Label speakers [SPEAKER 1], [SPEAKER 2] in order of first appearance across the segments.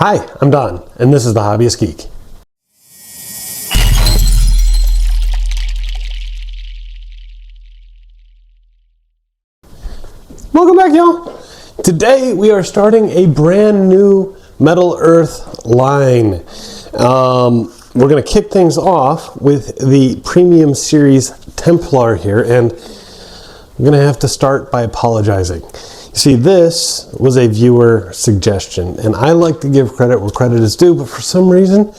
[SPEAKER 1] Hi, I'm Don, and this is The Hobbyist Geek. Welcome back, y'all. Today we are starting a brand new Metal Earth line. We're going to kick things off with the Premium Series Templar here, and I'm going to have to start by apologizing. You see, this was a viewer suggestion, and I like to give credit where credit is due, but for some reason, I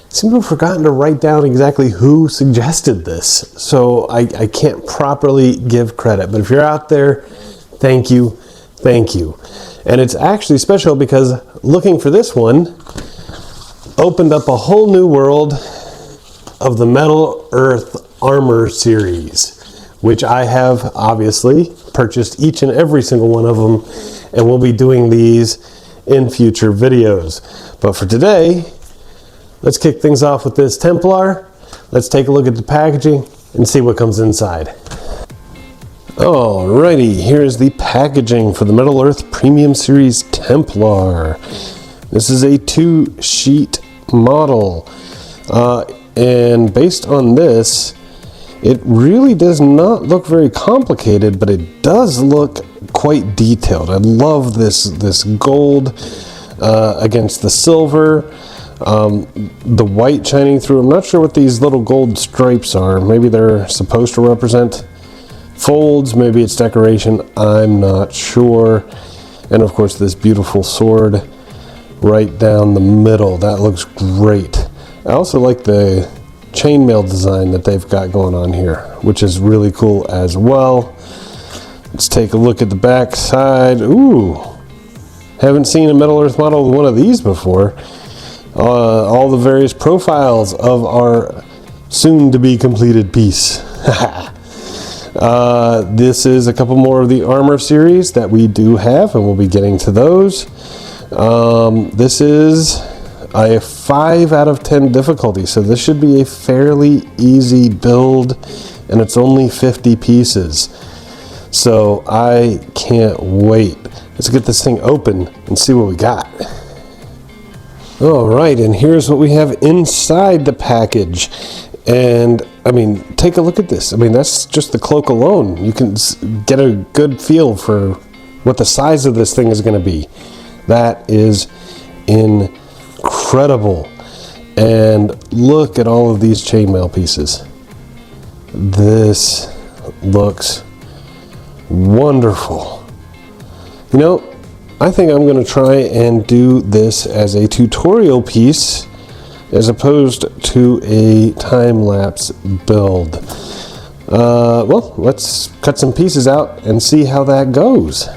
[SPEAKER 1] seem to have forgotten to write down exactly who suggested this, so I can't properly give credit. But if you're out there, thank you, thank you. And it's actually special because looking for this one opened up a whole new world of the Metal Earth Armor series, which I have obviously purchased each and every single one of them, and we'll be doing these in future videos. But for today, let's kick things off with this Templar. Let's take a look at the packaging and see what comes inside. Alrighty, here's the packaging for the Metal Earth Premium Series Templar. This is a 2-sheet model, and based on this, it really does not look very complicated, but it does look quite detailed. I love this gold against the silver, the white shining through. I'm not sure what these little gold stripes are. Maybe they're supposed to represent folds, maybe it's decoration, I'm not sure. And of course this beautiful sword right down the middle, that looks great. I also like the chainmail design that they've got going on here, which is really cool as well. Let's take a look at the back side. Ooh, haven't seen a Metal Earth model with one of these before. All the various profiles of our soon to be completed piece. This is a couple more of the armor series that we do have, and we'll be getting to those. This is a 5 out of 10 difficulty, so this should be a fairly easy build, and it's only 50 pieces, so I can't wait. Let's get this thing open and see what we got. Alright, and here's what we have inside the package. And I mean, take a look at this. I mean, that's just the cloak alone. You can get a good feel for what the size of this thing is going to be. That is incredible. And look at all of these chainmail pieces. This looks wonderful. You know, I think I'm going to try and do this as a tutorial piece as opposed to a time-lapse build. Well, let's cut some pieces out and see how that goes.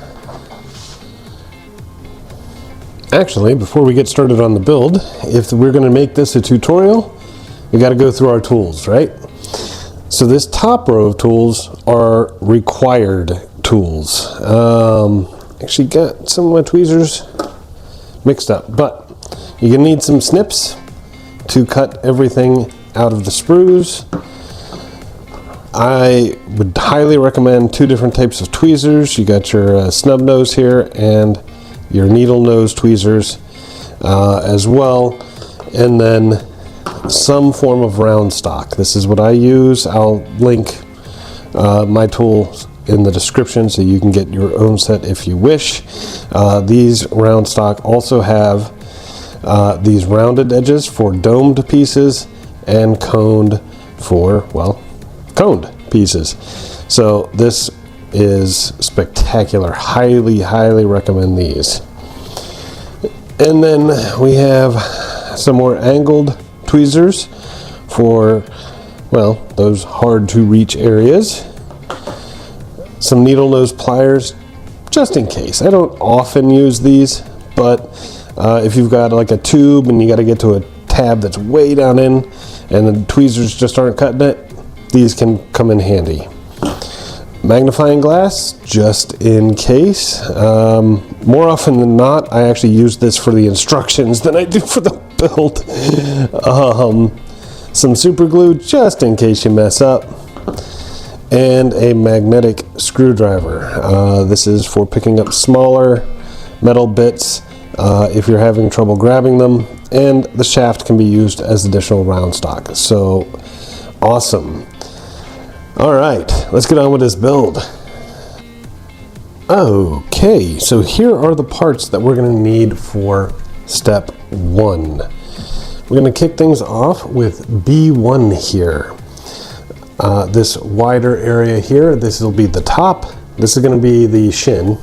[SPEAKER 1] Actually, before we get started on the build, if we're going to make this a tutorial, we got to go through our tools, right? So this top row of tools are required tools. Actually got some of my tweezers mixed up, but you're going to need some snips to cut everything out of the sprues. I would highly recommend 2 different types of tweezers. You got your snub nose here and your needle nose tweezers as well, and then some form of round stock. This is what I use. I'll link my tools in the description so you can get your own set if you wish. These round stock also have these rounded edges for domed pieces and coned for, well, coned pieces. So this is spectacular. Highly recommend these. And then we have some more angled tweezers for, well, those hard to reach areas. Some needle nose pliers just in case. I don't often use these, but if you've got like a tube and you got to get to a tab that's way down in and the tweezers just aren't cutting it, these can come in handy. Magnifying glass, just in case. More often than not, I actually use this for the instructions than I do for the build. Some super glue, just in case you mess up. And a magnetic screwdriver. This is for picking up smaller metal bits if you're having trouble grabbing them, and the shaft can be used as additional round stock. So awesome. All right, let's get on with this build. Okay, so here are the parts that we're going to need for step 1. We're going to kick things off with B1 here. This wider area here, this will be the top, this is going to be the shin,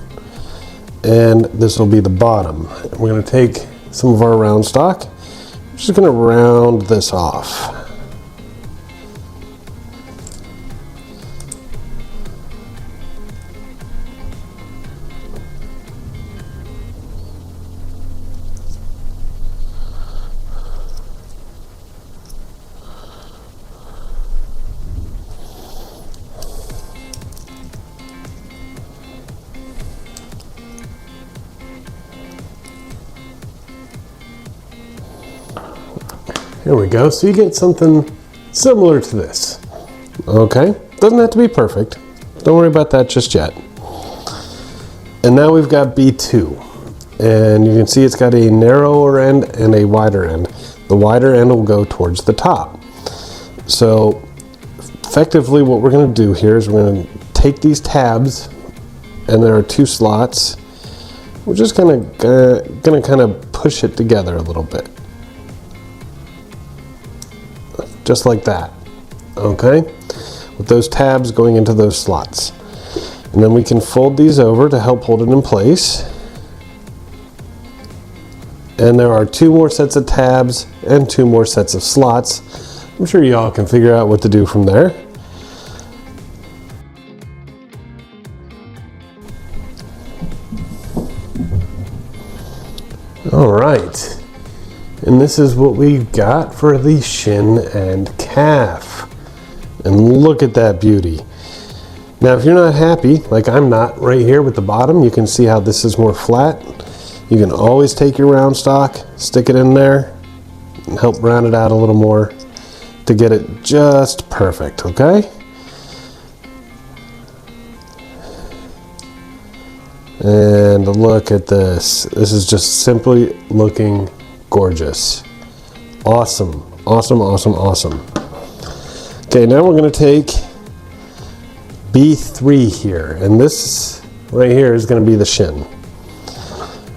[SPEAKER 1] and this will be the bottom. We're going to take some of our round stock, we're just going to round this off. There we go, so you get something similar to this. Okay, doesn't have to be perfect. Don't worry about that just yet. And now we've got B2. And you can see it's got a narrower end and a wider end. The wider end will go towards the top. So effectively what we're going to do here is we're going to take these tabs, and there are 2 slots. We're just going to kind of push it together a little bit. Just like that, okay? With those tabs going into those slots. And then we can fold these over to help hold it in place. And there are 2 more sets of tabs and 2 more sets of slots. I'm sure you all can figure out what to do from there. All right. And this is what we've got for the shin and calf. And look at that beauty. Now if you're not happy, like I'm not right here with the bottom, you can see how this is more flat. You can always take your round stock, stick it in there, and help round it out a little more to get it just perfect, okay? And look at this. This is just simply looking gorgeous. Awesome, awesome, awesome, awesome. Okay, now we're going to take B3 here, and this right here is going to be the shin.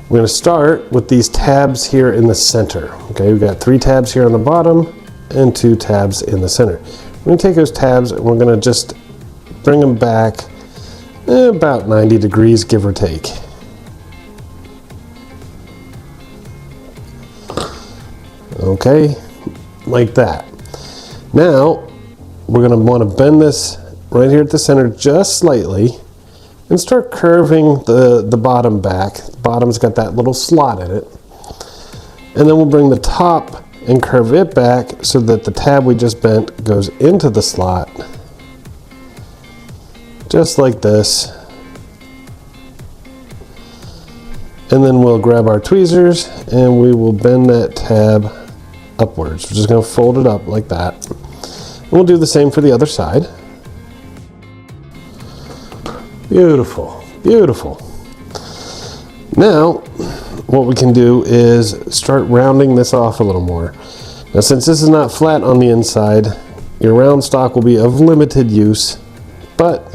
[SPEAKER 1] We're going to start with these tabs here in the center. Okay, we've got 3 tabs here on the bottom and 2 tabs in the center. We're going to take those tabs and we're going to just bring them back about 90 degrees, give or take. Okay, like that. Now, we're going to want to bend this right here at the center just slightly and start curving the bottom back. The bottom's got that little slot in it. And then we'll bring the top and curve it back so that the tab we just bent goes into the slot. Just like this. And then we'll grab our tweezers and we will bend that tab upwards. We're just going to fold it up like that. And we'll do the same for the other side. Beautiful, beautiful. Now, what we can do is start rounding this off a little more. Now, since this is not flat on the inside, your round stock will be of limited use, but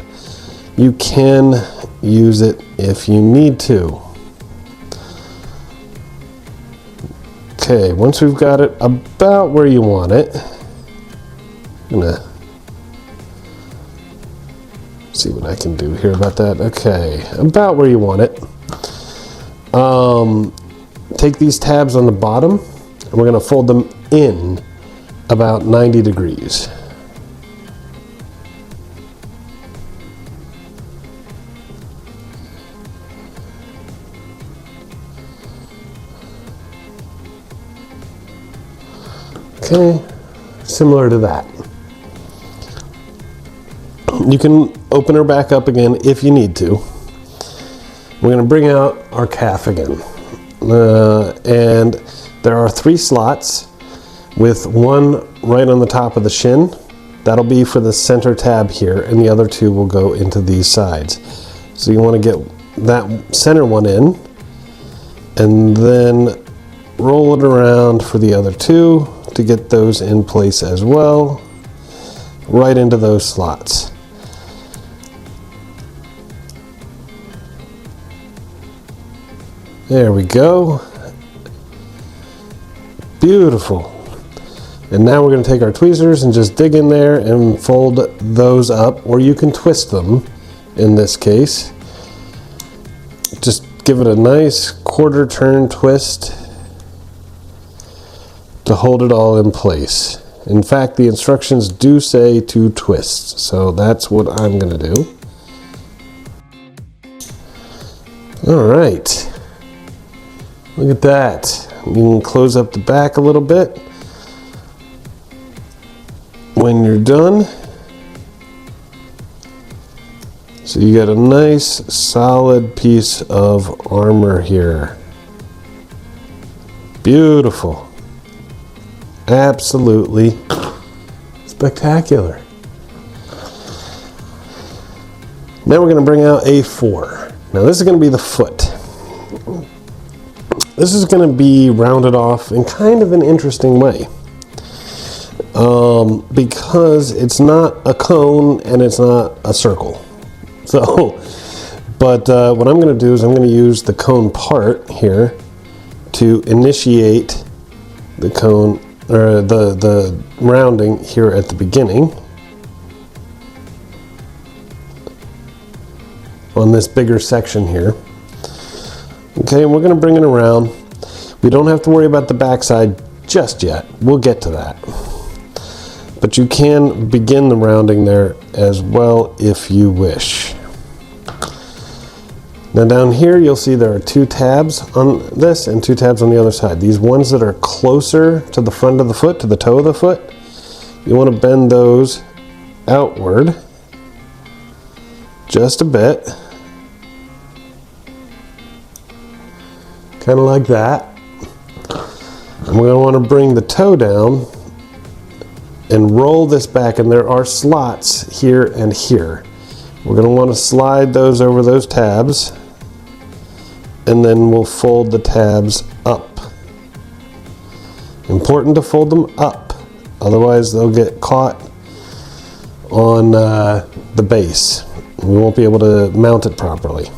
[SPEAKER 1] you can use it if you need to. Okay, once we've got it about where you want it, I'm gonna see what I can do here about that. Okay, about where you want it. Take these tabs on the bottom and we're gonna fold them in about 90 degrees. Okay, similar to that. You can open her back up again if you need to. We're going to bring out our calf again. And there are 3 slots with one right on the top of the shin. That'll be for the center tab here, and the other 2 will go into these sides. So you want to get that center one in, and then roll it around for the other two to get those in place as well, right into those slots. There we go. Beautiful. And now we're going to take our tweezers and just dig in there and fold those up, or you can twist them in this case. Just give it a nice quarter turn twist to hold it all in place. In fact, the instructions do say to twist, so that's what I'm going to do. All right. Look at that. You can close up the back a little bit when you're done. So you got a nice solid piece of armor here. Beautiful. Absolutely spectacular. Now we're going to bring out A4. Now this is going to be the foot. This is going to be rounded off in kind of an interesting way. Because it's not a cone and it's not a circle. So, but what I'm going to do is I'm going to use the cone part here to initiate the cone, or the rounding here at the beginning on this bigger section here. Okay, and we're going to bring it around. We don't have to worry about the backside just yet. We'll get to that. But you can begin the rounding there as well if you wish. Now down here you'll see there are two tabs on this and two tabs on the other side. These ones that are closer to the front of the foot, to the toe of the foot, you want to bend those outward just a bit. Kind of like that. And we're going to want to bring the toe down and roll this back, and there are slots here and here. We're going to want to slide those over those tabs, and then we'll fold the tabs up. Important to fold them up, otherwise they'll get caught on the base. We won't be able to mount it properly.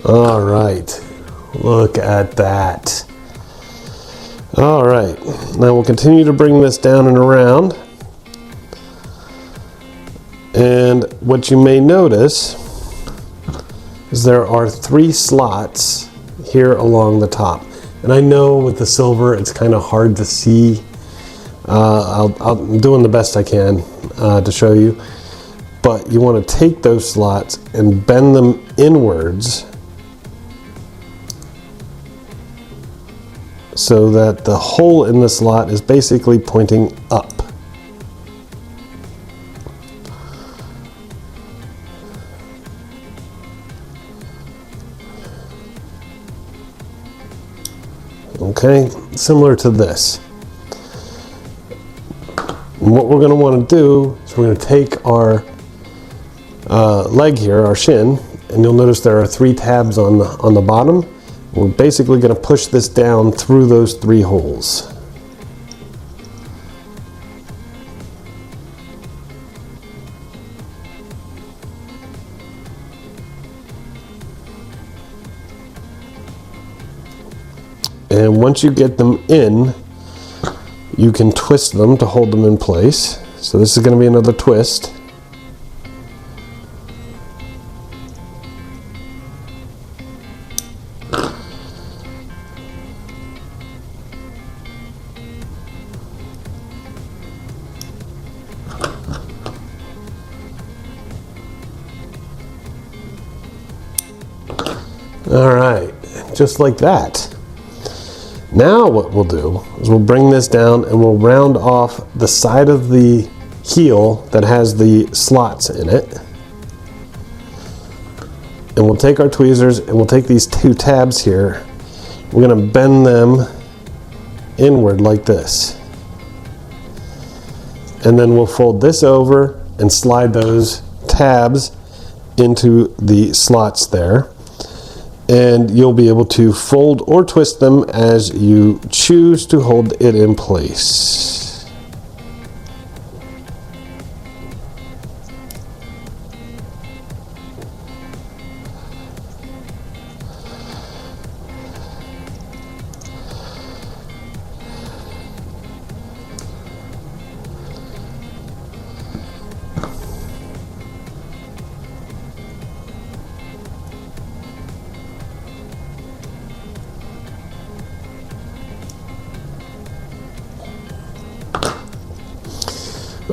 [SPEAKER 1] All right, look at that. All right, now we'll continue to bring this down and around. And what you may notice is there are 3 slots here along the top. And I know with the silver it's kind of hard to see. I'm doing the best I can to show you. But you want to take those slots and bend them inwards so that the hole in the slot is basically pointing up. Okay, similar to this. And what we're going to want to do is we're going to take our leg here, our shin, and you'll notice there are 3 tabs on the bottom. We're basically going to push this down through those 3 holes. And once you get them in, you can twist them to hold them in place. So this is going to be another twist. All right, just like that. Now what we'll do is we'll bring this down and we'll round off the side of the heel that has the slots in it. And we'll take our tweezers and we'll take these two tabs here. We're going to bend them inward like this. And then we'll fold this over and slide those tabs into the slots there. And you'll be able to fold or twist them as you choose to hold it in place.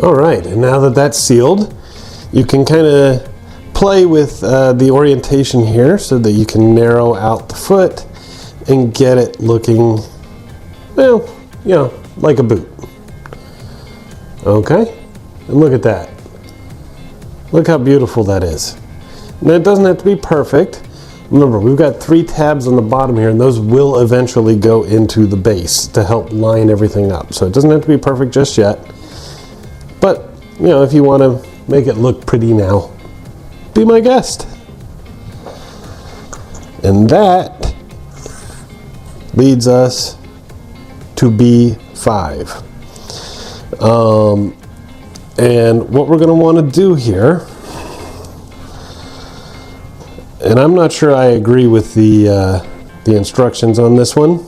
[SPEAKER 1] All right, and now that that's sealed, you can kind of play with the orientation here so that you can narrow out the foot and get it looking, well, you know, like a boot. Okay, and look at that. Look how beautiful that is. Now it doesn't have to be perfect. Remember, we've got 3 tabs on the bottom here, and those will eventually go into the base to help line everything up. So it doesn't have to be perfect just yet. But, you know, if you want to make it look pretty now, be my guest. And that leads us to B5. And what we're going to want to do here, and I'm not sure I agree with the instructions on this one.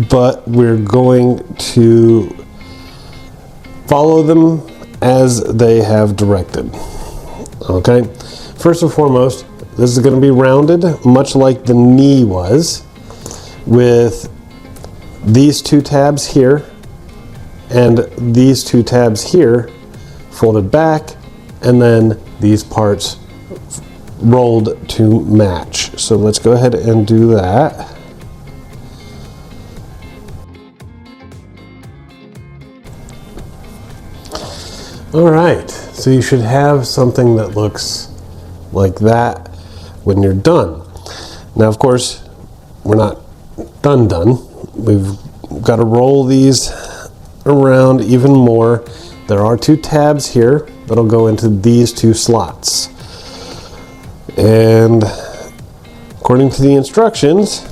[SPEAKER 1] But we're going to follow them as they have directed. Okay, first and foremost, this is going to be rounded much like the knee was, with these 2 tabs here and these 2 tabs here folded back, and then these parts rolled to match. So let's go ahead and do that. All right, so you should have something that looks like that when you're done. Now, of course, we're not done. We've got to roll these around even more. There are 2 tabs here that'll go into these 2 slots. And according to the instructions,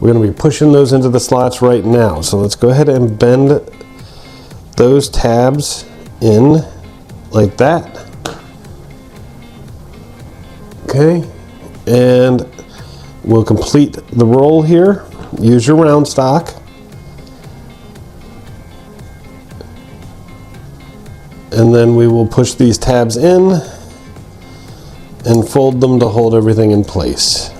[SPEAKER 1] we're going to be pushing those into the slots right now. So let's go ahead and bend those tabs in like that. Okay, and we'll complete the roll here. Use your round stock. And then we will push these tabs in and fold them to hold everything in place.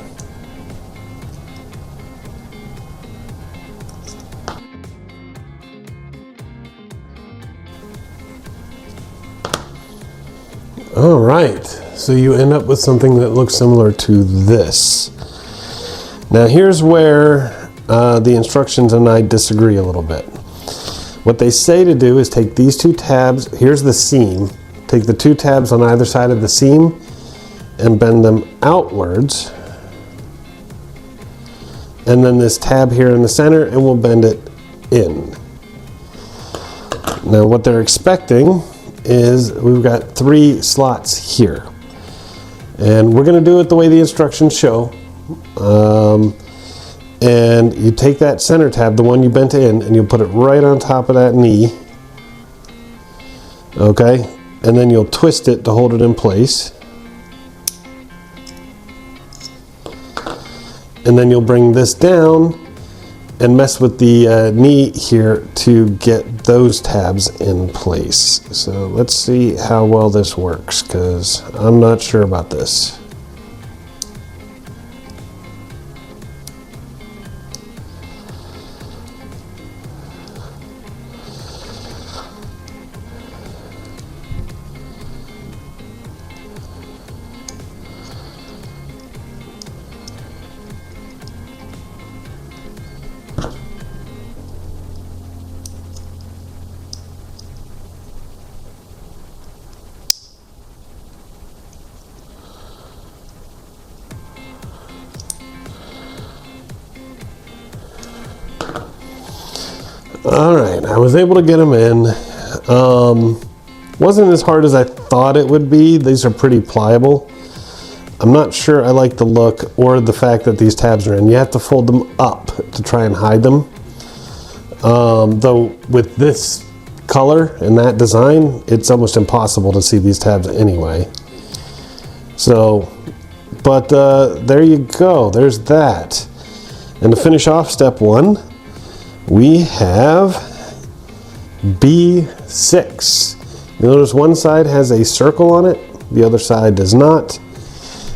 [SPEAKER 1] All right, so you end up with something that looks similar to this. Now here's where the instructions and I disagree a little bit. What they say to do is take these 2 tabs, here's the seam, take the 2 tabs on either side of the seam and bend them outwards. And then this tab here in the center, and we'll bend it in. Now what they're expecting is we've got 3 slots here. And we're going to do it the way the instructions show. And you take that center tab, the one you bent in, and you'll put it right on top of that knee. Okay? And then you'll twist it to hold it in place. And then you'll bring this down and mess with the knee here to get those tabs in place. So let's see how well this works, because I'm not sure about this. All right, I was able to get them in. Wasn't as hard as I thought it would be. These are pretty pliable. I'm not sure I like the look or the fact that these tabs are in. You have to fold them up to try and hide them. Though with this color and that design, it's almost impossible to see these tabs anyway. So, but there you go. There's that. And to finish off step 1, we have B6. You notice one side has a circle on it, the other side does not.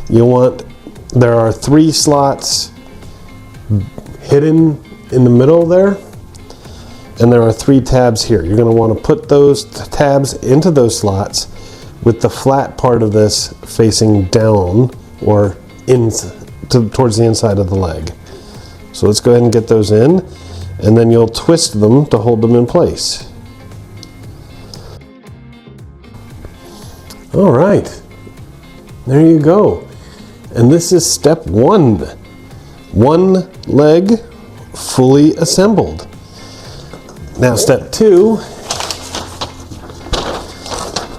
[SPEAKER 1] There are 3 slots hidden in the middle there, and there are 3 tabs here. You're going to want to put those tabs into those slots with the flat part of this facing down or towards the inside of the leg. So let's go ahead and get those in, and then you'll twist them to hold them in place. All right, there you go. And this is step 1. One leg fully assembled. Now step 2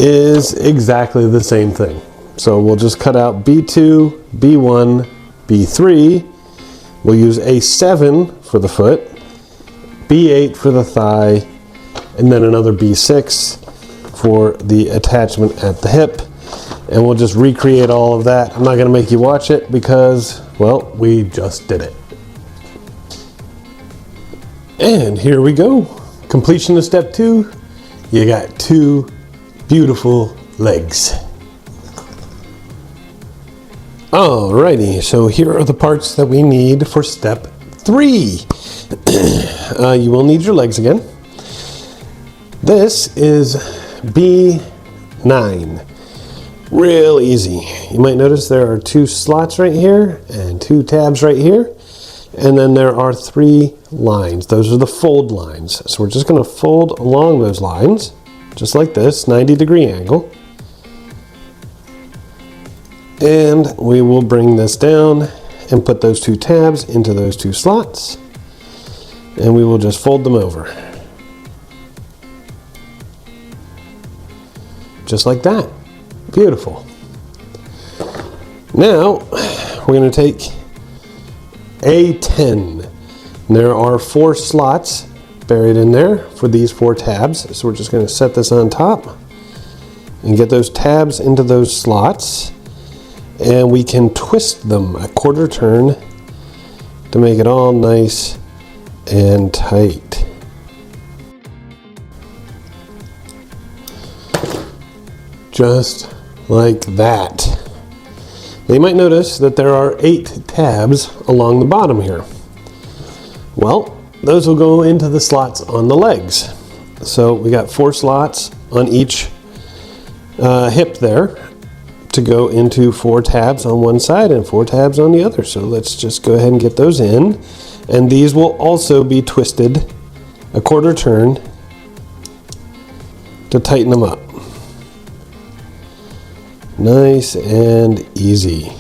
[SPEAKER 1] is exactly the same thing. So we'll just cut out B2, B1, B3. We'll use A7 for the foot, B8 for the thigh, and then another B6 for the attachment at the hip. And we'll just recreate all of that. I'm not going to make you watch it because, well, we just did it. And here we go. Completion of step 2. You got 2 beautiful legs. Alrighty, so here are the parts that we need for step 3. You will need your legs again. This is B9. Real easy. You might notice there are 2 slots right here and 2 tabs right here. And then there are 3 lines. Those are the fold lines. So we're just going to fold along those lines, just like this, 90-degree angle. And we will bring this down and put those 2 tabs into those 2 slots. And we will just fold them over. Just like that. Beautiful. Now, we're going to take A10. There are 4 slots buried in there for these 4 tabs. So we're just going to set this on top and get those tabs into those slots. And we can twist them a quarter turn to make it all nice and tight. Just like that. Now you might notice that there are 8 tabs along the bottom here. Well, those will go into the slots on the legs. So we got 4 slots on each hip there to go into 4 tabs on one side and 4 tabs on the other. So let's just go ahead and get those in. And these will also be twisted a quarter turn to tighten them up. Nice and easy.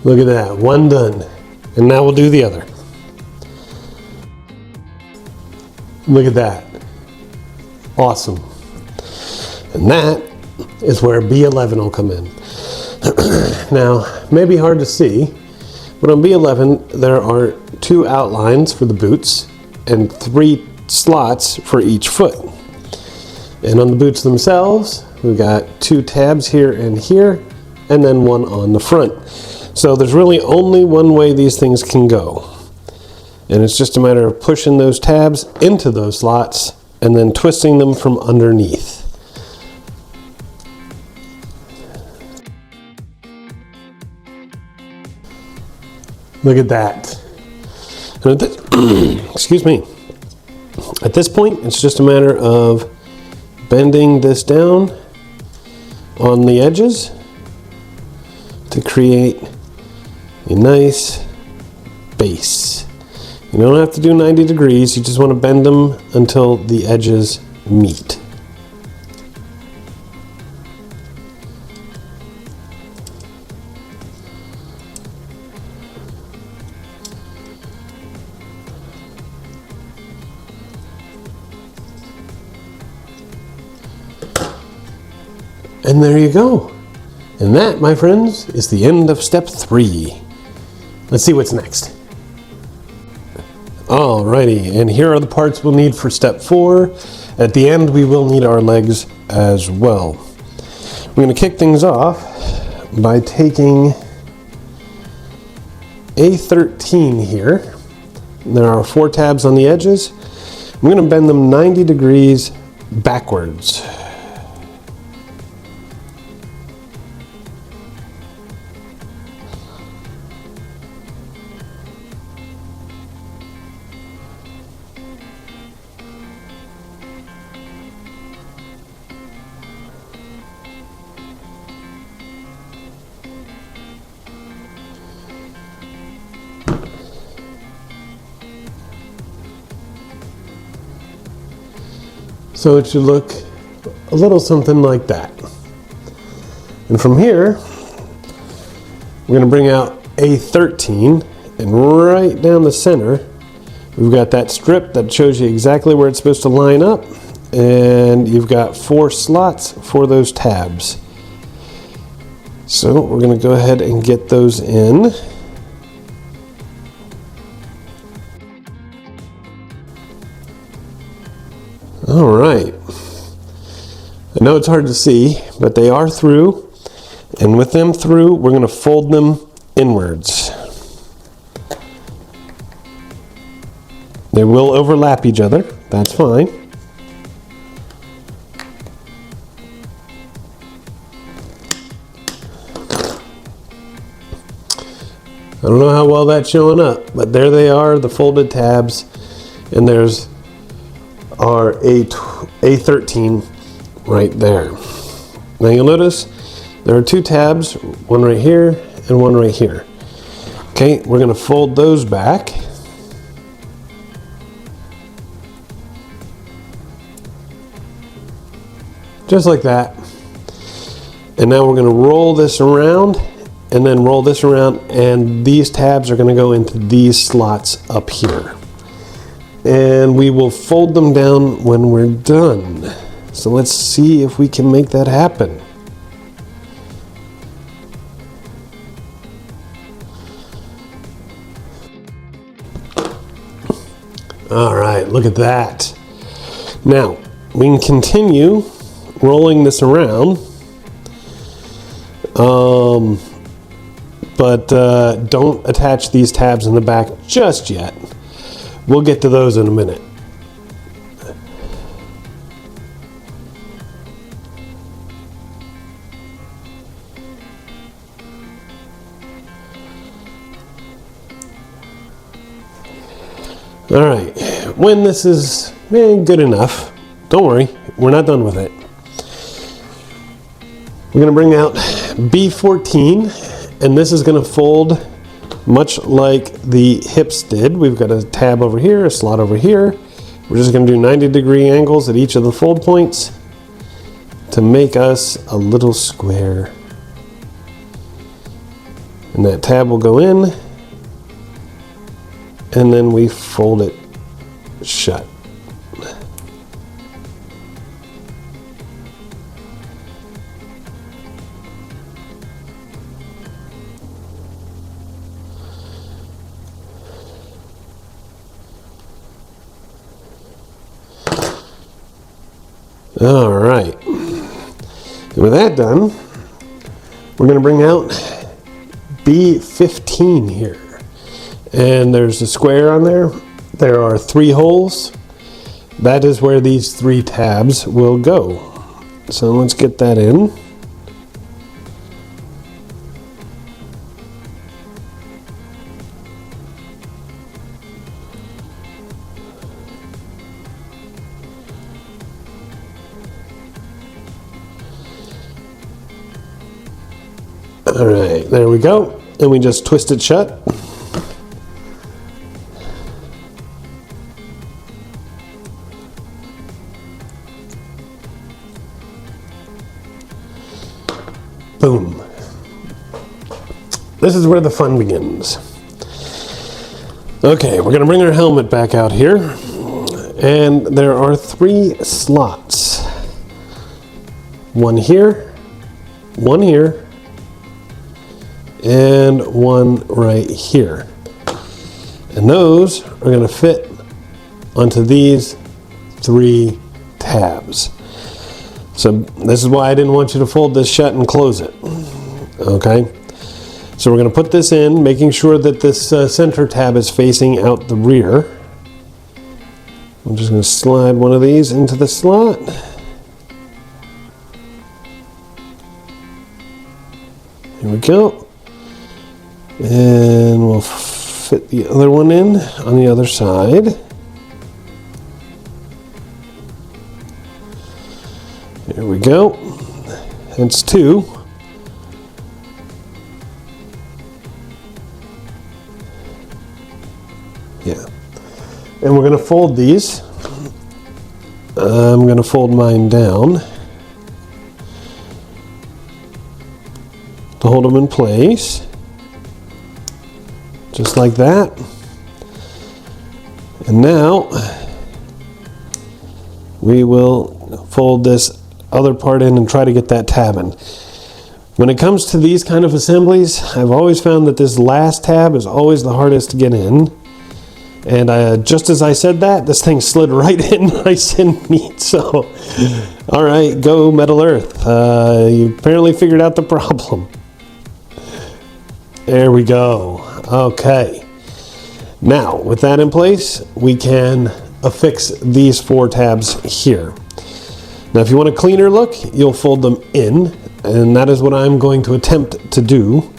[SPEAKER 1] Look at that, one done. And now we'll do the other. Look at that. Awesome. And that is where B11 will come in. Now, maybe hard to see, but on B11 there are 2 outlines for the boots and 3 slots for each foot. And on the boots themselves, we've got 2 tabs here and here, and then 1 on the front. So there's really only one way these things can go. And it's just a matter of pushing those tabs into those slots and then twisting them from underneath. Look at that. And at this, excuse me. At this point, it's just a matter of bending this down on the edges to create a nice base. You don't have to do 90 degrees, you just want to bend them until the edges meet. And there you go. And that, my friends, is the end of step 3. Let's see what's next. Alrighty, and here are the parts we'll need for step 4. At the end, we will need our legs as well. We're going to kick things off by taking A13 here. There are 4 tabs on the edges. I'm going to bend them 90 degrees backwards. So it should look a little something like that. And from here, we're going to bring out A13, and right down the center, we've got that strip that shows you exactly where it's supposed to line up, and you've got 4 slots for those tabs. So we're going to go ahead and get those in. All right, I know it's hard to see, but they are through, and with them through, we're going to fold them inwards. They will overlap each other, that's fine. I don't know how well that's showing up, but there they are, the folded tabs, and there's our A13 right there. Now you'll notice there are 2 tabs, one right here and one right here. Okay, we're going to fold those back. Just like that. And now we're going to roll this around and then roll this around, and these tabs are going to go into these slots up here. And we will fold them down when we're done. So let's see if we can make that happen. All right, look at that. Now, we can continue rolling this around, but don't attach these tabs in the back just yet. We'll get to those in a minute. All right, when this is good enough, don't worry, we're not done with it. We're going to bring out B14, and this is going to fold much like the hips did. We've got a tab over here, a slot over here. We're just going to do 90-degree angles at each of the fold points to make us a little square. And that tab will go in, and then we fold it shut. All right, and with that done, we're going to bring out B15 here. And there's a square on there. There are 3 holes. That is where these 3 tabs will go. So let's get that in. All right, there we go. and we just twist it shut. Boom. This is where the fun begins. Okay, we're going to bring our helmet back out here, and there are 3 slots. One here, and one right here. And those are going to fit onto these 3 tabs. So this is why I didn't want you to fold this shut and close it. Okay, so we're going to put this in, making sure that this center tab is facing out the rear. I'm just going to slide one of these into the slot. Here we go. And we'll fit the other one in on the other side. There we go. That's 2. Yeah. And we're going to fold these. I'm going to fold mine down to hold them in place. Just like that. And now we will fold this other part in and try to get that tab in. When it comes to these kind of assemblies, I've always found that this last tab is always the hardest to get in. And just as I said that, this thing slid right in nice and neat. So, all right, go Metal Earth. You apparently figured out the problem. There we go. Okay. Now, with that in place, we can affix these 4 tabs here. Now, if you want a cleaner look, you'll fold them in, and that is what I'm going to attempt to do.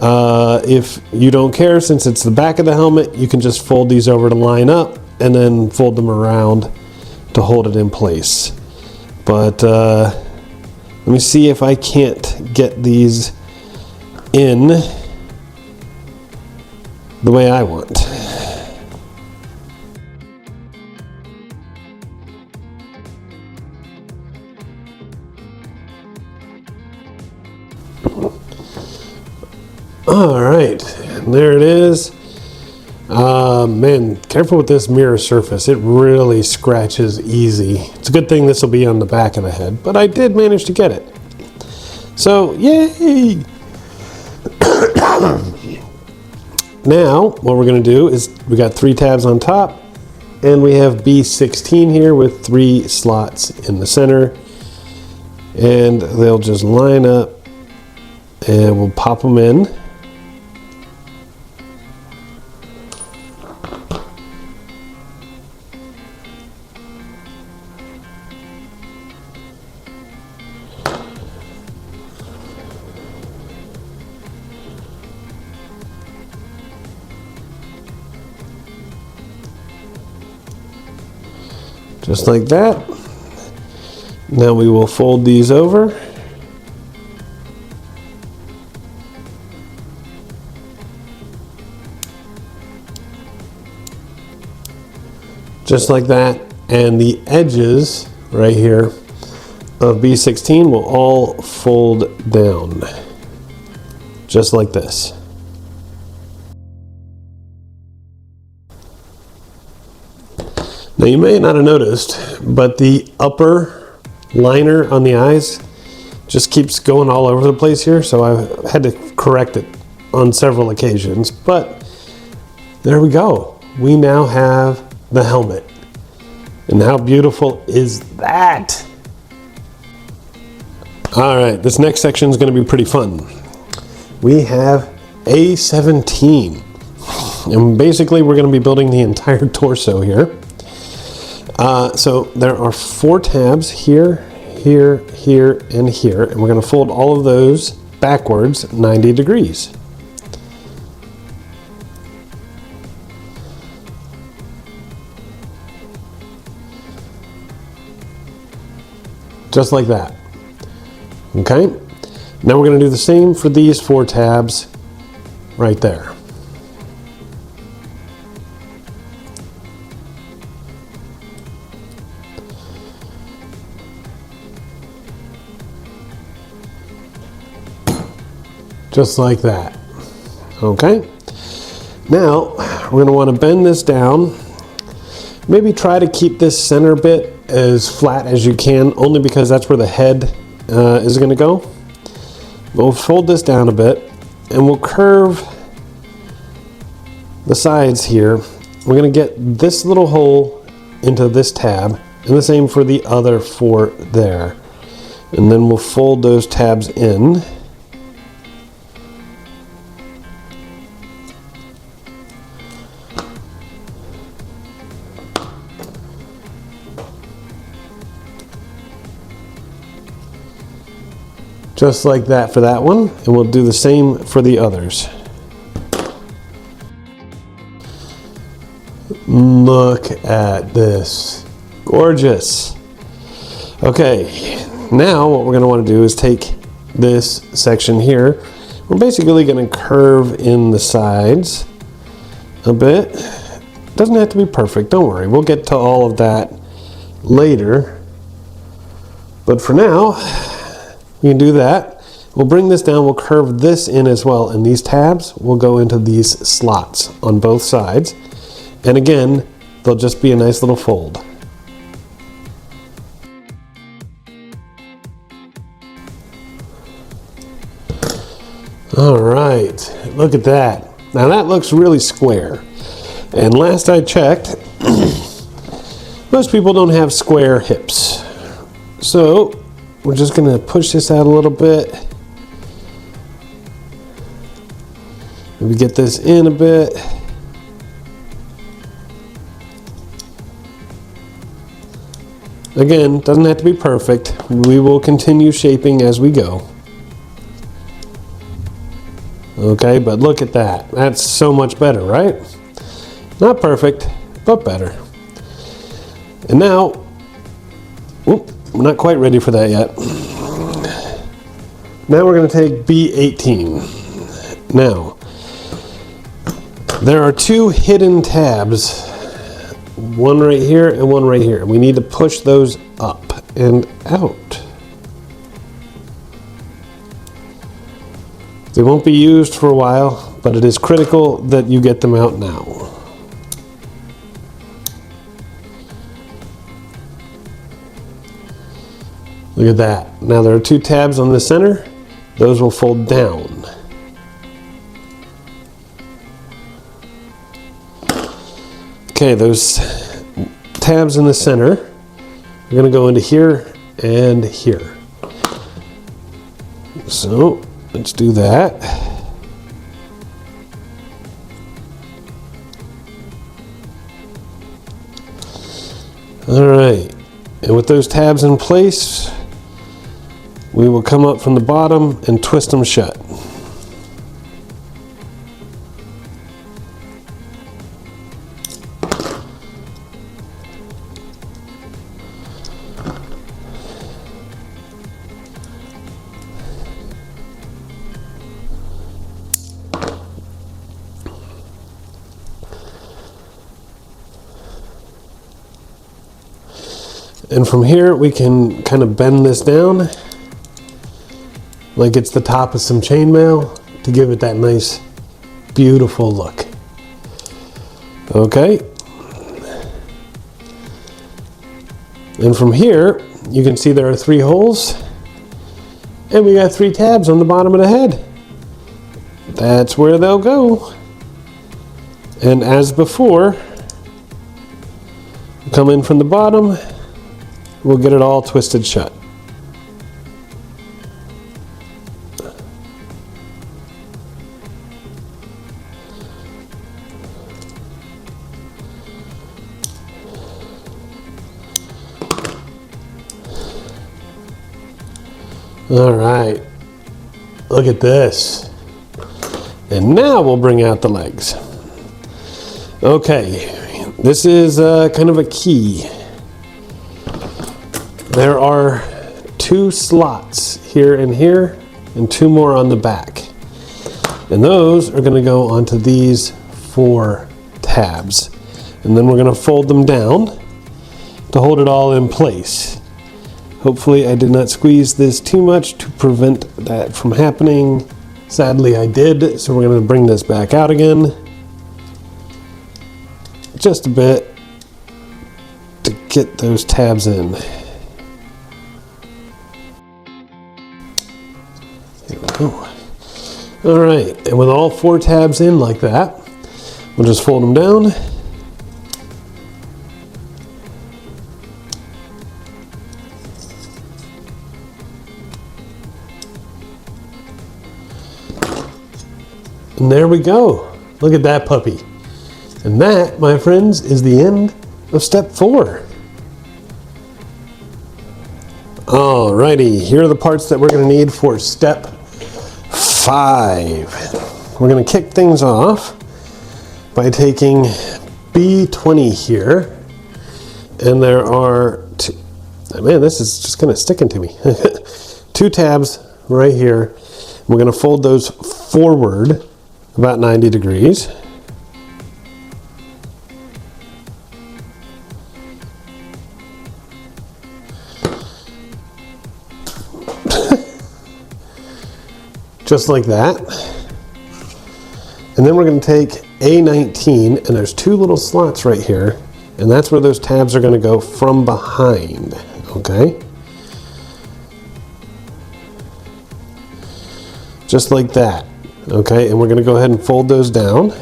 [SPEAKER 1] If you don't care, since it's the back of the helmet, you can just fold these over to line up and then fold them around to hold it in place. But let me see if I can't get these in the way I want. All right, there it is. Man, careful with this mirror surface. It really scratches easy. It's a good thing this will be on the back of the head, but I did manage to get it. So, yay! Now, what we're going to do is we got 3 tabs on top, and we have B16 here with 3 slots in the center, and they'll just line up, and we'll pop them in. Just like that. Now we will fold these over. Just like that. And the edges right here of B16 will all fold down. Just like this. Now you may not have noticed, but the upper liner on the eyes just keeps going all over the place here, so I had to correct it on several occasions. But there we go. We now have the helmet. And how beautiful is that? All right, this next section is going to be pretty fun. We have A17. And basically we're going to be building the entire torso here. So there are 4 tabs here, here, here, and here, and we're going to fold all of those backwards 90 degrees. Just like that. Okay? Now we're going to do the same for these 4 tabs right there. Just like that. Okay. Now we're going to want to bend this down. Maybe try to keep this center bit as flat as you can, only because that's where the head is going to go. We'll fold this down a bit and we'll curve the sides here. We're going to get this little hole into this tab, and the same for the other 4 there. And then we'll fold those tabs in. Just like that for that one, and we'll do the same for the others. Look at this. Gorgeous. Okay, now what we're going to want to do is take this section here. We're basically going to curve in the sides a bit. Doesn't have to be perfect, don't worry. We'll get to all of that later. But for now, we can do that. We'll bring this down, we'll curve this in as well, and these tabs will go into these slots on both sides. And again, they'll just be a nice little fold. All right, look at that. Now that looks really square. And last I checked, most people don't have square hips. So we're just gonna push this out a little bit. Maybe get this in a bit. Again, doesn't have to be perfect. We will continue shaping as we go. Okay, but look at that. That's so much better, right? Not perfect, but better. And now, whoop, I'm not quite ready for that yet. Now we're going to take B18. Now, there are 2 hidden tabs. One right here and one right here. We need to push those up and out. They won't be used for a while, but it is critical that you get them out now. Look at that. Now there are 2 tabs on the center. Those will fold down. Okay, those tabs in the center are going to go into here and here. So let's do that. All right, and with those tabs in place, we will come up from the bottom and twist them shut. And from here, we can kind of bend this down like it's the top of some chainmail to give it that nice, beautiful look. Okay. And from here, you can see there are 3 holes, and we got 3 tabs on the bottom of the head. That's where they'll go. And as before, come in from the bottom. We'll get it all twisted shut. All right, look at this. And now we'll bring out the legs. Okay, this is kind of a key. There are 2 slots here and here, and 2 more on the back. And those are going to go onto these 4 tabs. And then we're going to fold them down to hold it all in place. Hopefully I did not squeeze this too much to prevent that from happening. Sadly I did, so we're going to bring this back out again. Just a bit to get those tabs in. There we go. All right, and with all 4 tabs in like that, we'll just fold them down. And there we go. Look at that puppy. And that, my friends, is the end of step 4. Alrighty, here are the parts that we're going to need for step 5. We're going to kick things off by taking B20 here. And there are two, man, this is just kind of sticking to me. 2 tabs right here. We're going to fold those forward about 90 degrees. Just like that. And then we're going to take A19, and there's 2 little slots right here, and that's where those tabs are going to go from behind, okay? Just like that, okay? And we're going to go ahead and fold those down.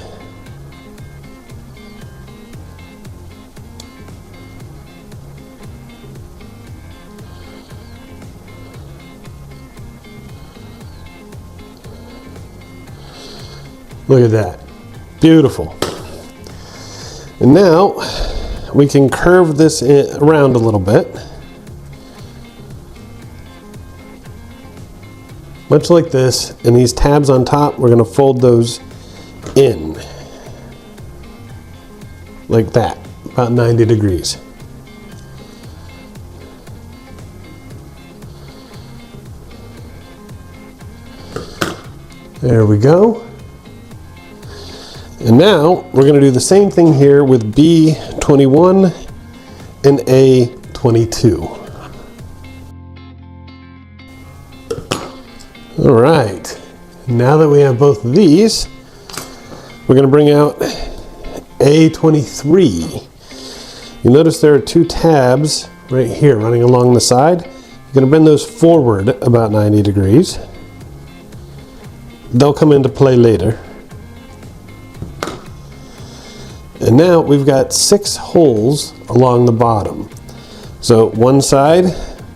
[SPEAKER 1] Look at that. Beautiful. And now we can curve this around a little bit. Much like this, and these tabs on top, we're going to fold those in. Like that, about 90 degrees. There we go. And now we're going to do the same thing here with B21 and A22. All right, now that we have both of these, we're going to bring out A23. You notice there are 2 tabs right here running along the side. You're going to bend those forward about 90 degrees. They'll come into play later. And now we've got 6 holes along the bottom. So one side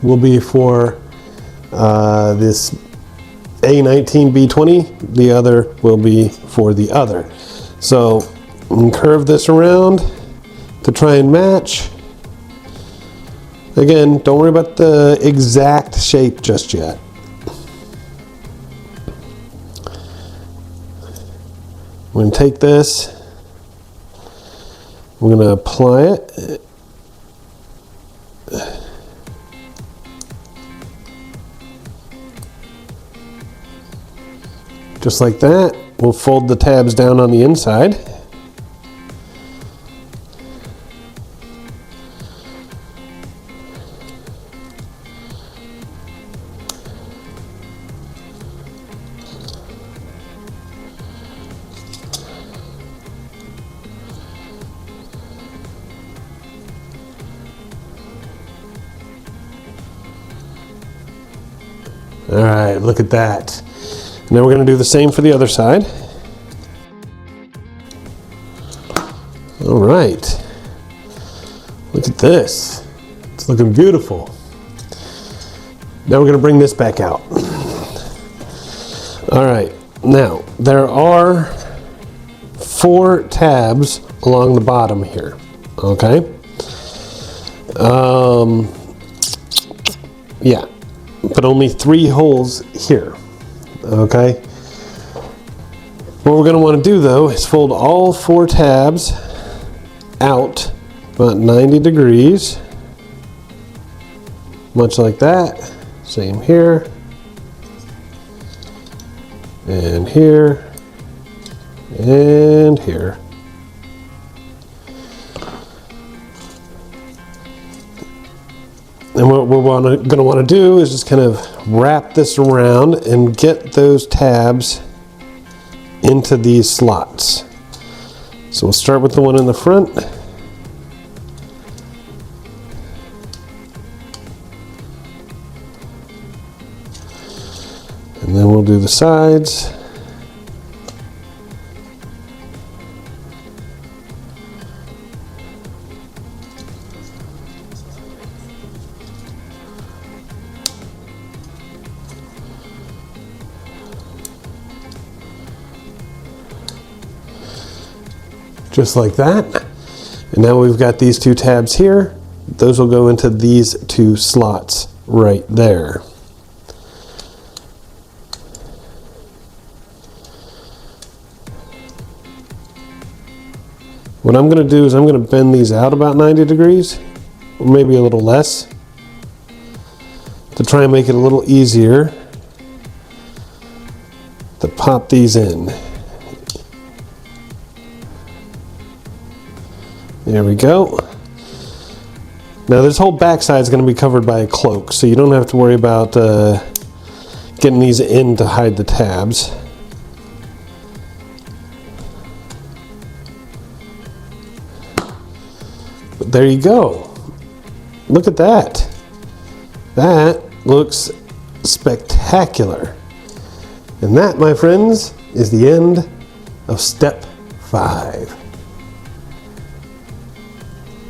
[SPEAKER 1] will be for this A19 B20, the other will be for the other. So I'm gonna curve this around to try and match. Again, don't worry about the exact shape just yet. I'm going to take this, I'm going to apply it. Just like that. We'll fold the tabs down on the inside. All right, look at that. Now we're going to do the same for the other side. All right. Look at this. It's looking beautiful. Now we're going to bring this back out. All right. Now, there are 4 tabs along the bottom here. Okay? Yeah. But only 3 holes here. Okay. What we're going to want to do though is fold all 4 tabs out about 90 degrees. Much like that. Same here. And here. and here. And what we're going to want to do is just kind of wrap this around and get those tabs into these slots. So we'll start with the one in the front. And then we'll do the sides. Just like that. And now we've got these two tabs here. Those will go into these two slots right there. What I'm going to do is I'm going to bend these out about 90 degrees, or maybe a little less, to try and make it a little easier to pop these in. There we go. Now this whole backside is going to be covered by a cloak, so you don't have to worry about getting these in to hide the tabs. But there you go. Look at that. That looks spectacular. And that, my friends, is the end of step 5.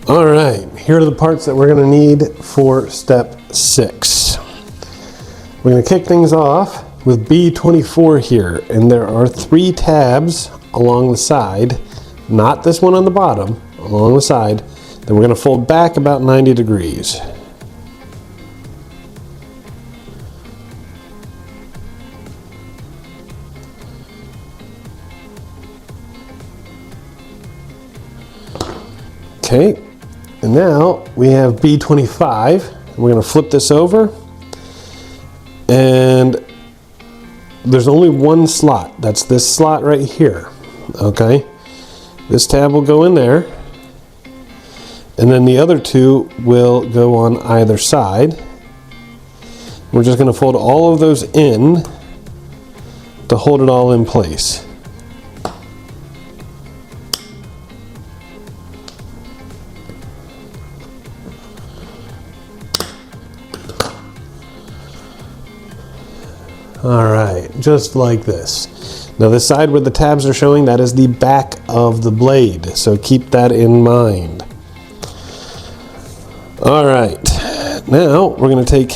[SPEAKER 1] All right, here are the parts that we're going to need for step 6. We're going to kick things off with B24 here, and there are 3 tabs along the side, not this one on the bottom, along the side, that we're going to fold back about 90 degrees. Okay. And now we have B25. We're going to flip this over, and there's only one slot. That's this slot right here. Okay, this tab will go in there, and then the other 2 will go on either side. We're just going to fold all of those in to hold it all in place. All right, just like this. Now the side where the tabs are showing, that is the back of the blade, so keep that in mind. All right, now we're going to take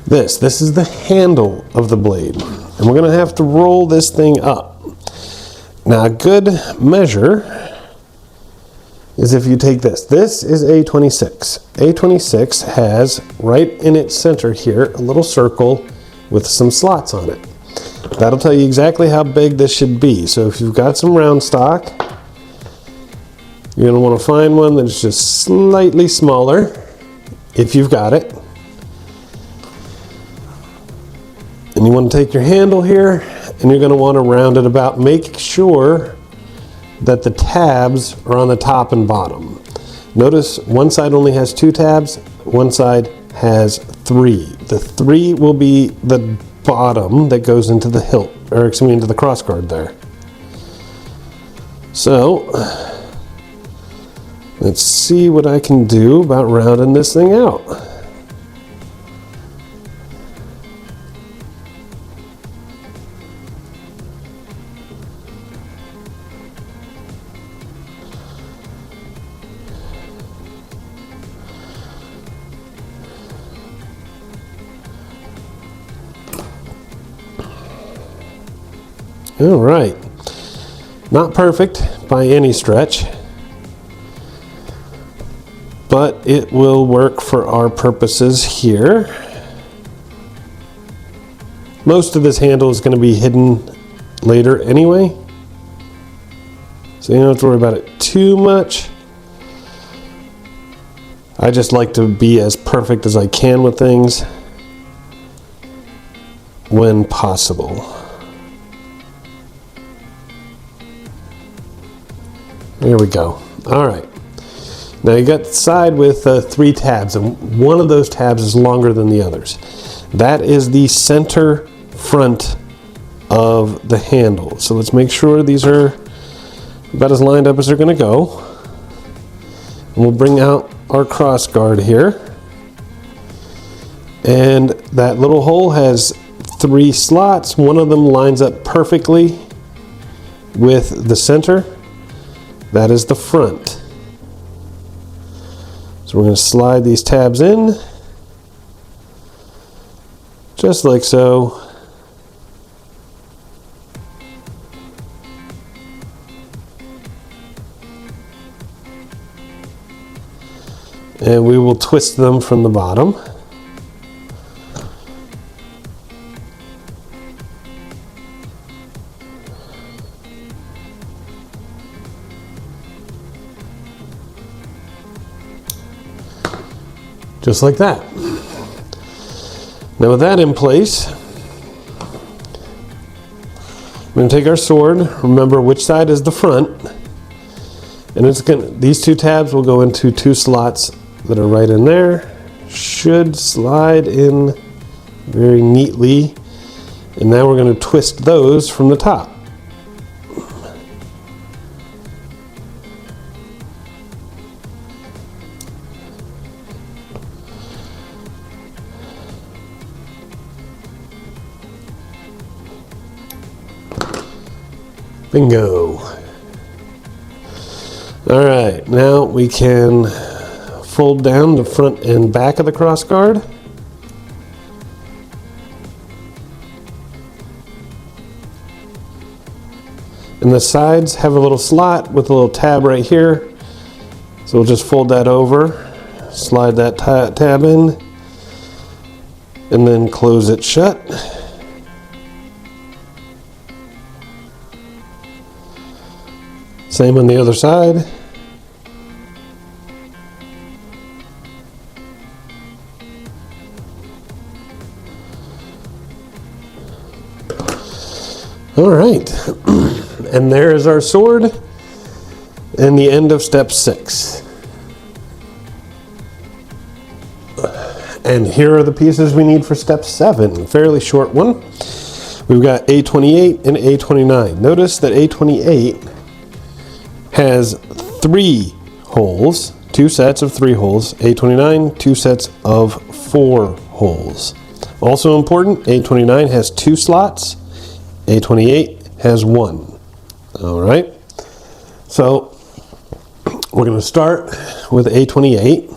[SPEAKER 1] this. This is the handle of the blade, and we're going to have to roll this thing up. Now a good measure is if you take this. This is A26. A26 has right in its center here a little circle with some slots on it. That'll tell you exactly how big this should be. So if you've got some round stock, you're going to want to find one that's just slightly smaller, if you've got it. And you want to take your handle here, and you're going to want to round it about. Make sure that the tabs are on the top and bottom. Notice one side only has 2 tabs, one side has 3. The 3 will be the bottom that goes into the hilt, or excuse me, into the crossguard there. So let's see what I can do about rounding this thing out. All right, not perfect by any stretch, but it will work for our purposes here. Most of this handle is going to be hidden later anyway, so you don't have to worry about it too much. I just like to be as perfect as I can with things when possible. There we go. All right. Now you got the side with 3 tabs, and one of those tabs is longer than the others. That is the center front of the handle. So let's make sure these are about as lined up as they're going to go. And we'll bring out our cross guard here. And that little hole has 3 slots. One of them lines up perfectly with the center. That is the front. So we're going to slide these tabs in, just like so. And we will twist them from the bottom. Just like that. Now with that in place, we're going to take our sword, remember which side is the front, and these 2 tabs will go into 2 slots that are right in there. Should slide in very neatly. And now we're going to twist those from the top. Bingo. All right, now we can fold down the front and back of the cross guard. And the sides have a little slot with a little tab right here. So we'll just fold that over, slide that tab in, and then close it shut. Same on the other side. All right, and there is our sword and the end of step 6. And here are the pieces we need for step 7, a fairly short one. We've got A28 and A29. Notice that A28 has 3 holes, 2 sets of 3 holes. A29, 2 sets of 4 holes. Also important, A29 has 2 slots. A28 has 1. All right. So we're going to start with A28.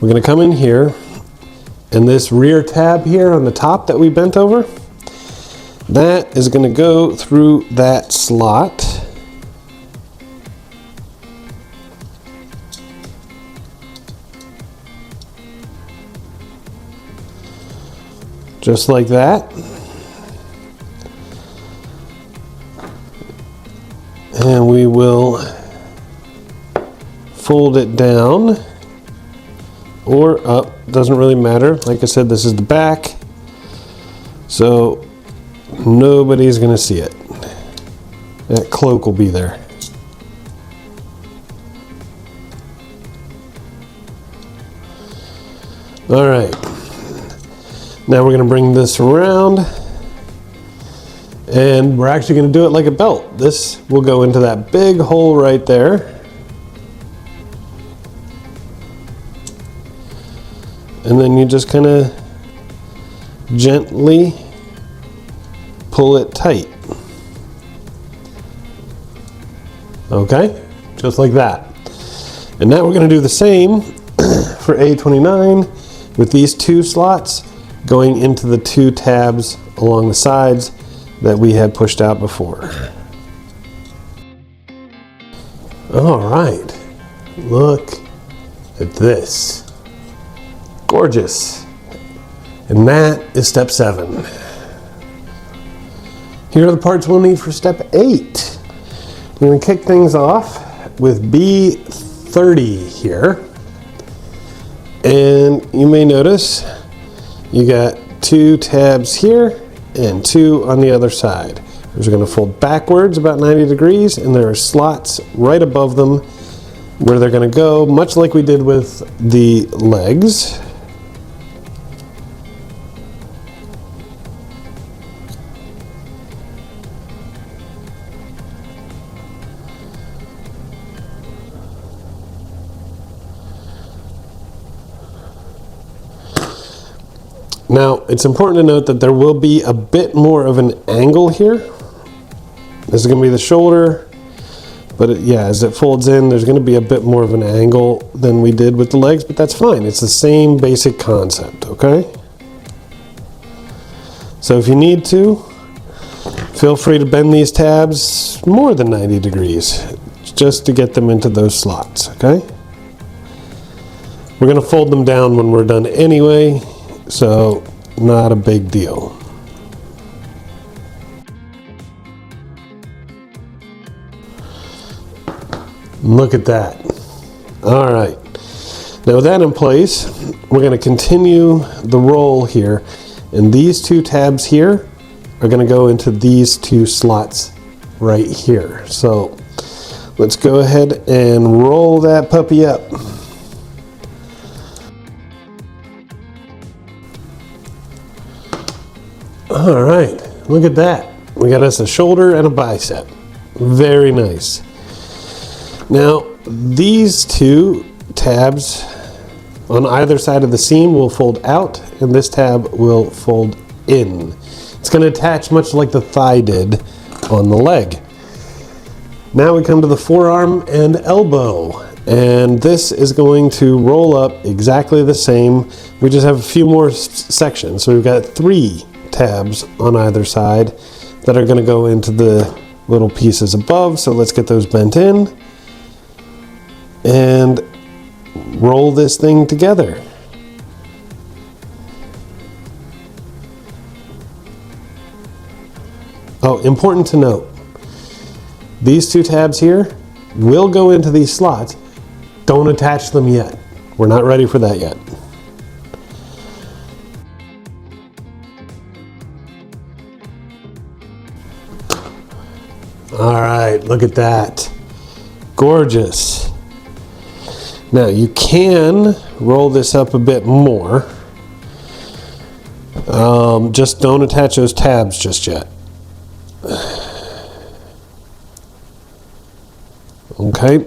[SPEAKER 1] We're going to come in here, and this rear tab here on the top that we bent over, that is going to go through that slot. Just like that. And we will fold it down or up, doesn't really matter. Like I said, this is the back, so nobody's going to see it. That cloak will be there. All right. Now we're going to bring this around, and we're actually going to do it like a belt. This will go into that big hole right there. And then you just kind of gently pull it tight. Okay, just like that. And now we're going to do the same for A29 with these 2 slots going into the 2 tabs along the sides that we had pushed out before. All right, look at this. Gorgeous. And that is step 7. Here are the parts we'll need for step 8. We're going to kick things off with B30 here. And you may notice you got 2 tabs here and 2 on the other side, Those are going to fold backwards about 90 degrees, and there are slots right above them where they're going to go, much like we did with the legs. Now, it's important to note that there will be a bit more of an angle here. This is going to be the shoulder, but yeah, as it folds in, there's going to be a bit more of an angle than we did with the legs, but that's fine. It's the same basic concept, okay? So if you need to, feel free to bend these tabs more than 90 degrees, just to get them into those slots, okay? We're going to fold them down when we're done anyway, so not a big deal. Look at that. All right. Now with that in place, we're going to continue the roll here. And these two tabs here are going to go into these two slots right here. So let's go ahead and roll that puppy up. All right, look at that. We got us a shoulder and a bicep. Very nice. Now, these two tabs on either side of the seam will fold out, and this tab will fold in. It's going to attach much like the thigh did on the leg. Now we come to the forearm and elbow, and this is going to roll up exactly the same. We just have a few more sections. So we've got 3 tabs on either side that are going to go into the little pieces above. So let's get those bent in and roll this thing together. Oh, important to note, these 2 tabs here will go into these slots. Don't attach them yet. We're not ready for that yet. All right, look at that. Gorgeous. Now you can roll this up a bit more. Just don't attach those tabs just yet. Okay.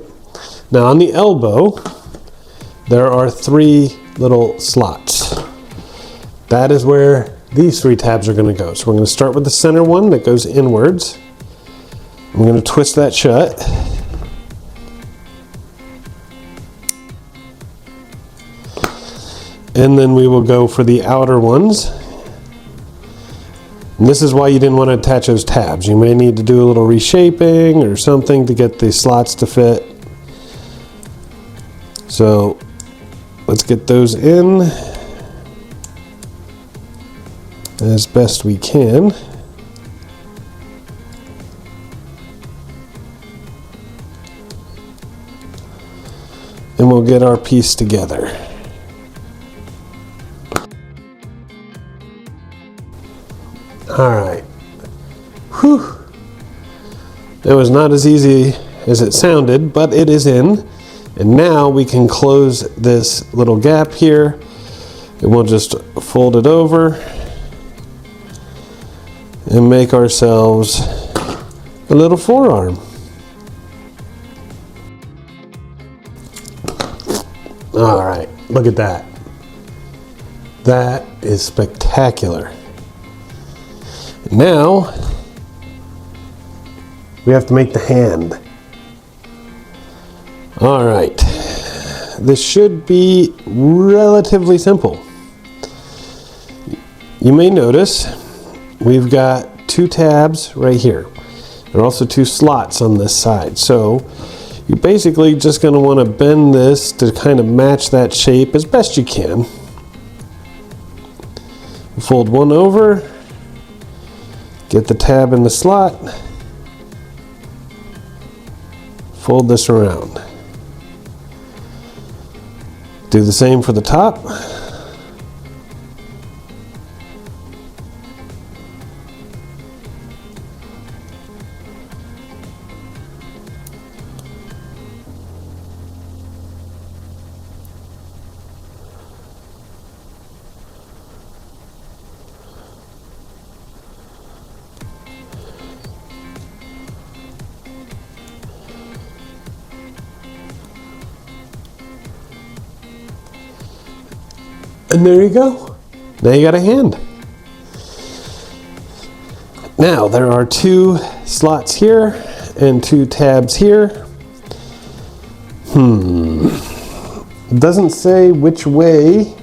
[SPEAKER 1] Now on the elbow, there are 3 little slots. That is where these 3 tabs are going to go. So we're going to start with the center one that goes inwards. I'm going to twist that shut. And then we will go for the outer ones. And this is why you didn't want to attach those tabs. You may need to do a little reshaping or something to get the slots to fit. So let's get those in as best we can. And we'll get our piece together. All right. Whew. It was not as easy as it sounded, but it is in. And now we can close this little gap here, and we'll just fold it over and make ourselves a little forearm. All right, look at that. That is spectacular. Now, we have to make the hand. All right, this should be relatively simple. You may notice we've got 2 tabs right here. There are also 2 slots on this side. So you're basically just going to want to bend this to kind of match that shape as best you can. Fold one over, get the tab in the slot, fold this around. Do the same for the top. And there you go. Now you got a hand. Now there are 2 slots here and 2 tabs here. It doesn't say which way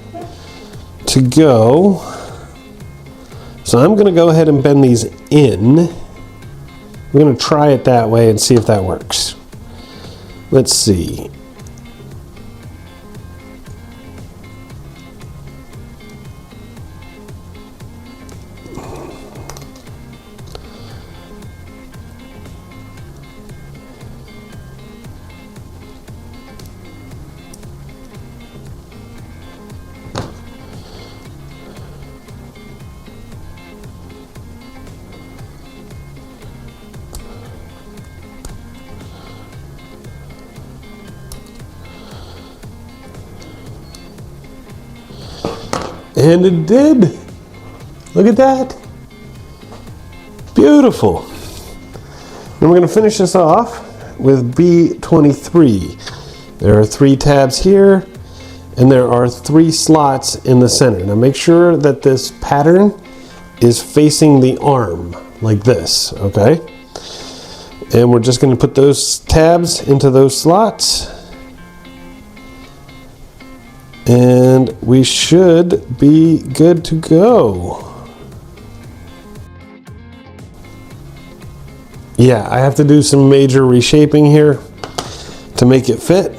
[SPEAKER 1] to go. So I'm going to go ahead and bend these in. We're going to try it that way and see if that works. Let's see. And it did. Look at that. Beautiful. And we're going to finish this off with B23. There are 3 tabs here, and there are 3 slots in the center. Now make sure that this pattern is facing the arm, like this, okay? And we're just going to put those tabs into those slots. And we should be good to go. Yeah, I have to do some major reshaping here to make it fit.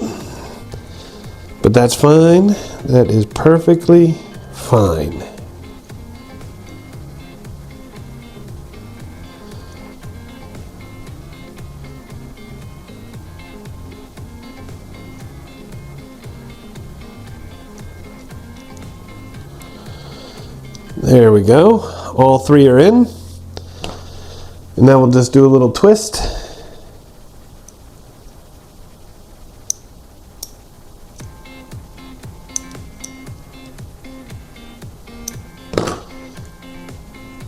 [SPEAKER 1] But that's fine. That is perfectly fine. There we go. All 3 are in. And now we'll just do a little twist.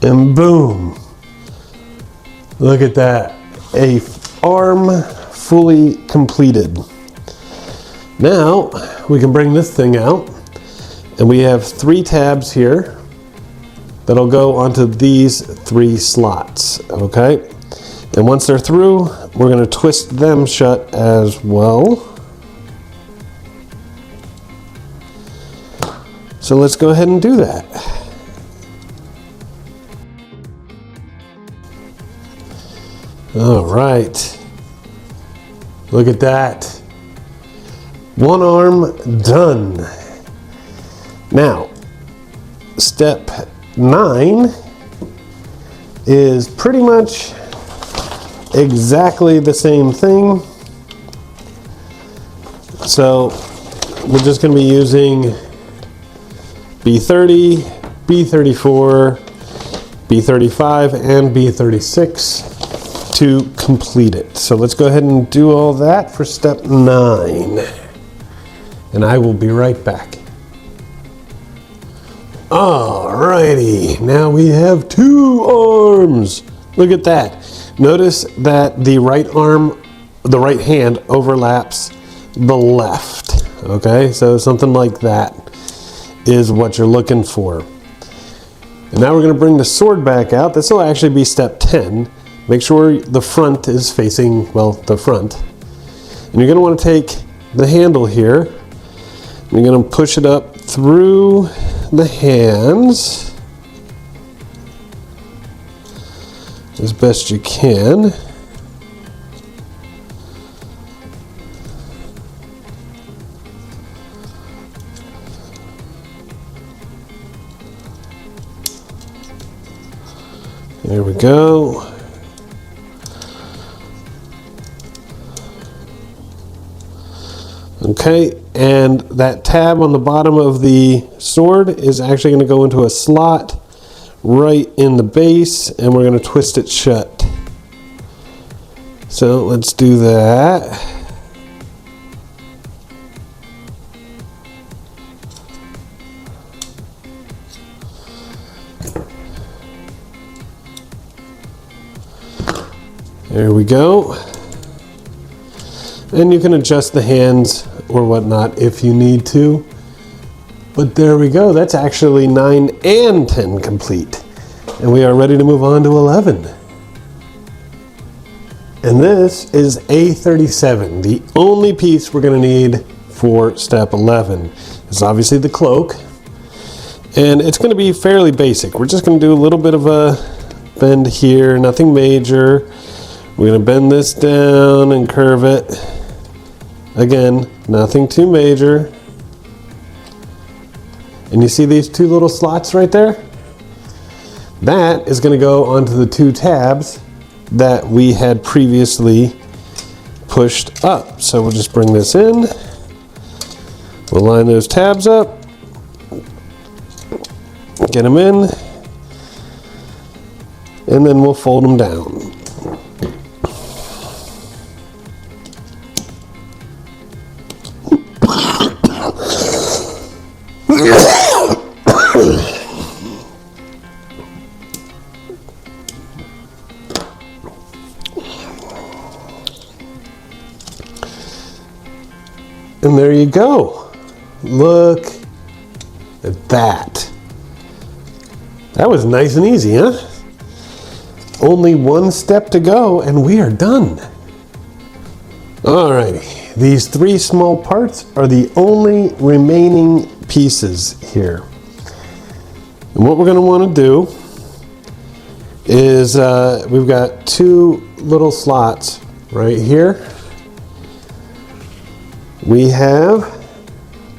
[SPEAKER 1] And boom. Look at that. A arm fully completed. Now we can bring this thing out, and we have 3 tabs here that'll go onto these 3 slots, okay? And once they're through, we're going to twist them shut as well. So let's go ahead and do that. All right. Look at that. 1 arm done. Now, step 9 is pretty much exactly the same thing. So we're just going to be using B30, B34, B35, and B36 to complete it. So let's go ahead and do all that for step 9. And I will be right back. Alrighty, now we have 2 arms. Look at that. Notice that the right arm, the right hand overlaps the left. Okay, so something like that is what you're looking for. And now we're going to bring the sword back out. This will actually be step 10. Make sure the front is facing, well, the front. And you're going to want to take the handle here. And you're going to push it up through the hands as best you can. There we go. Okay, and that tab on the bottom of the sword is actually going to go into a slot right in the base, and we're going to twist it shut. So let's do that. There we go. And you can adjust the hands or whatnot if you need to. But there we go. That's actually 9 and 10 complete. And we are ready to move on to 11. And this is A37. The only piece we're going to need for step 11 is obviously the cloak. And it's going to be fairly basic. We're just going to do a little bit of a bend here, nothing major. We're going to bend this down and curve it. Again, nothing too major. And you see these two little slots right there? That is going to go onto the two tabs that we had previously pushed up. So we'll just bring this in. We'll line those tabs up. Get them in. And then we'll fold them down. And there you go. Look at that. That was nice and easy, huh? Only one step to go and we are done. Alrighty, these three small parts are the only remaining pieces here. And what we're going to want to do is we've got two little slots right here. We have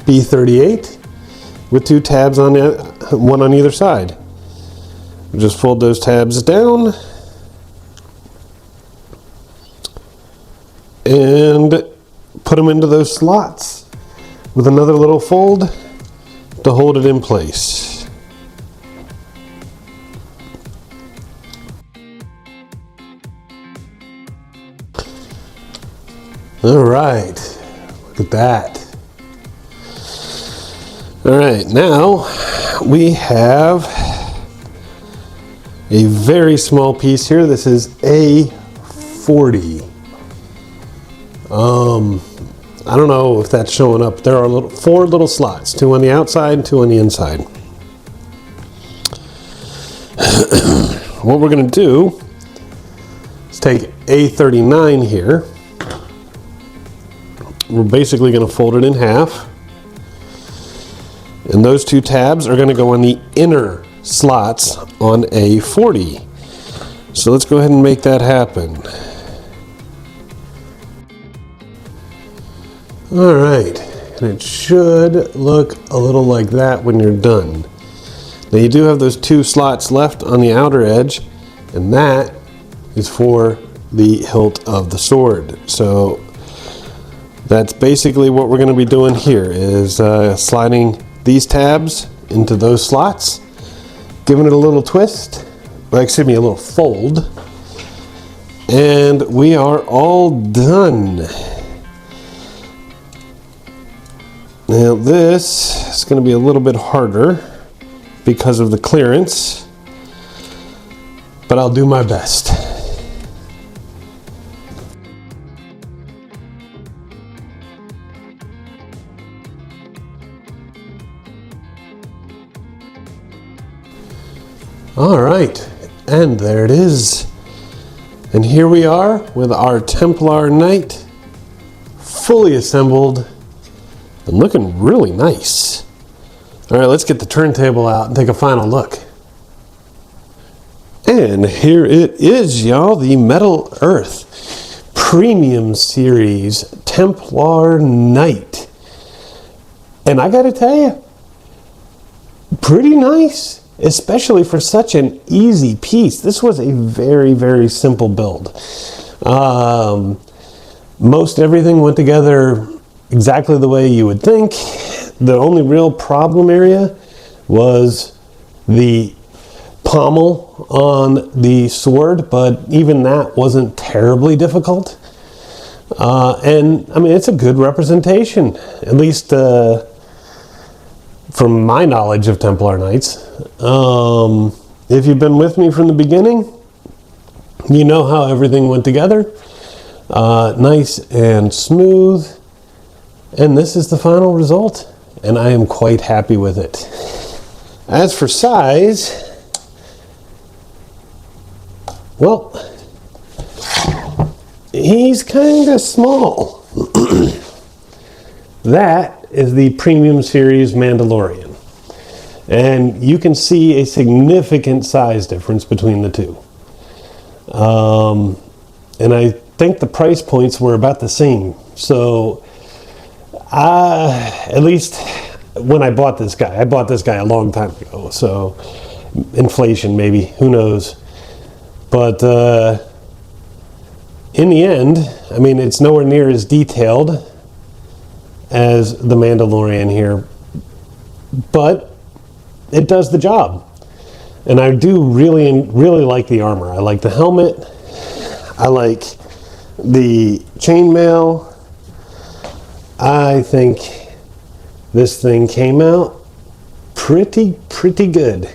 [SPEAKER 1] B38 with two tabs on it, one on either side. Just fold those tabs down and put them into those slots with another little fold to hold it in place. All right. Look at that. All right, now we have a very small piece here. This is A40. I don't know if that's showing up. There are four little slots, two on the outside and two on the inside. What we're going to do is take A39 here. We're basically going to fold it in half. And those two tabs are going to go on the inner slots on A40. So let's go ahead and make that happen. All right, and it should look a little like that when you're done. Now you do have those two slots left on the outer edge, and that is for the hilt of the sword. So that's basically what we're going to be doing here is sliding these tabs into those slots, giving it a little twist, well, excuse me, a little fold, and we are all done. Now this is going to be a little bit harder because of the clearance, but I'll do my best. All right, and there it is. And here we are with our Templar Knight fully assembled and looking really nice. All right, let's get the turntable out and take a final look. And here it is, y'all, the Metal Earth Premium Series Templar Knight. And I gotta tell you, pretty nice. Especially for such an easy piece. This was a very, very simple build. Most everything went together exactly the way you would think. The only real problem area was the pommel on the sword, but even that wasn't terribly difficult. And I mean, it's a good representation, at least from my knowledge of Templar Knights. If you've been with me from the beginning, you know how everything went together. Nice and smooth. And this is the final result. and I am quite happy with it. As for size, well, he's kind of small. That is the Premium Series Mandalorian. And you can see a significant size difference between the two. And I think the price points were about the same. So, at least when I bought this guy a long time ago. So, inflation maybe, who knows. But in the end, I mean, it's nowhere near as detailed as the Mandalorian here, but it does the job. And I do really like the armor. I like the helmet. I like the chainmail. I think this thing came out pretty good.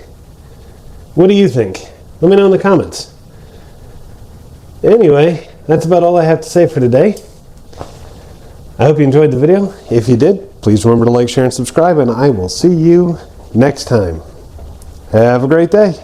[SPEAKER 1] What do you think? Let me know in the comments. Anyway, that's about all I have to say for today. I hope you enjoyed the video. If you did, please remember to like, share, and subscribe, and I will see you next time. Have a great day.